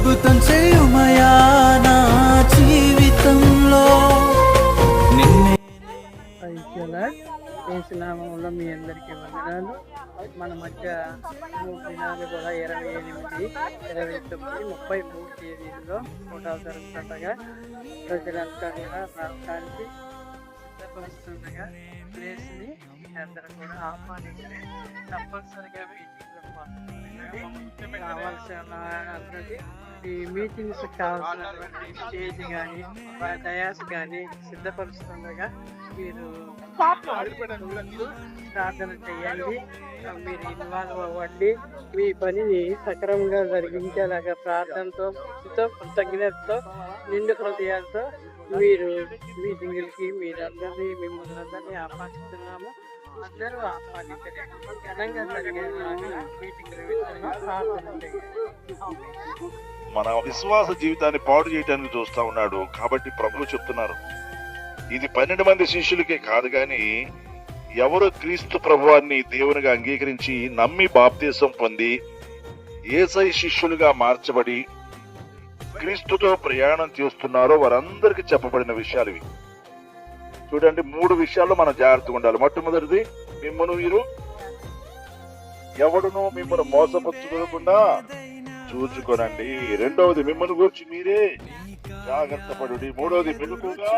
అద్భుతం చేయుమయా నా జీవితంలో నిన్నే. నామంలో మీ అందరికీ వందనాలు. మన మధ్య 3 దినాలు కూడా 28, 29, 33 తేదీల్లో ఫోటోలు జరుగుతుండగా ప్రజలంతా కూడా రావడానికి సిద్ధపరుస్తుండగా ప్లేస్ని అందరూ కూడా ఆహ్వానించి తప్పనిసరిగా మీటింగ్లో పాల్గొనాలి. కావాల్సిన అందరికీ ఈ మీటింగ్స్ కావాల్సినటువంటి స్టేజ్ కానీ డయాస్ కానీ సిద్ధపరుస్తుండగా మీరు ప్రార్థన చేయండి. మీరు ఇన్వాల్వ్ అవ్వండి. మీ పనిని సక్రమంగా జరిగించేలాగా ప్రార్థనతో, భక్తితో, కృతజ్ఞతతో, నిండు హృదయాలతో మీరు మీటింగులకి మీరందరినీ మిమ్మల్ని అందరినీ ఆహ్వానిస్తున్నాము. అందరూ ఆహ్వానించండి. ఘనంగా జరిగేలాగా మీటింగులు ప్రార్థన చేయండి. మన విశ్వాస జీవితాన్ని పాడు చేయడానికి చూస్తా ఉన్నాడు. కాబట్టి ప్రభువు చెప్తున్నారు, ఇది 12 మంది శిష్యులకే కాదు గాని ఎవరు క్రీస్తు ప్రభువాన్ని దేవునిగా అంగీకరించి నమ్మి బాప్తీసం పొంది యేసయ్య శిష్యులుగా మార్చబడి క్రీస్తుతో ప్రయాణం చేస్తున్నారో వారందరికీ చెప్పబడిన విషయాలు ఇవి. చూడండి, 3 విషయాల్లో మనం జాగ్రత్తగా ఉండాలి. మొట్టమొదటిది, మిమ్మల్ని మీరు ఎవడును మిమ్మల్ని మోసపుచ్చుకోకుండా చూచుకోనండి. రెండవది, మిమ్మల్ని గురించి మీరే జాగ్రత్త పడుడి. మూడవది, మెలకుగా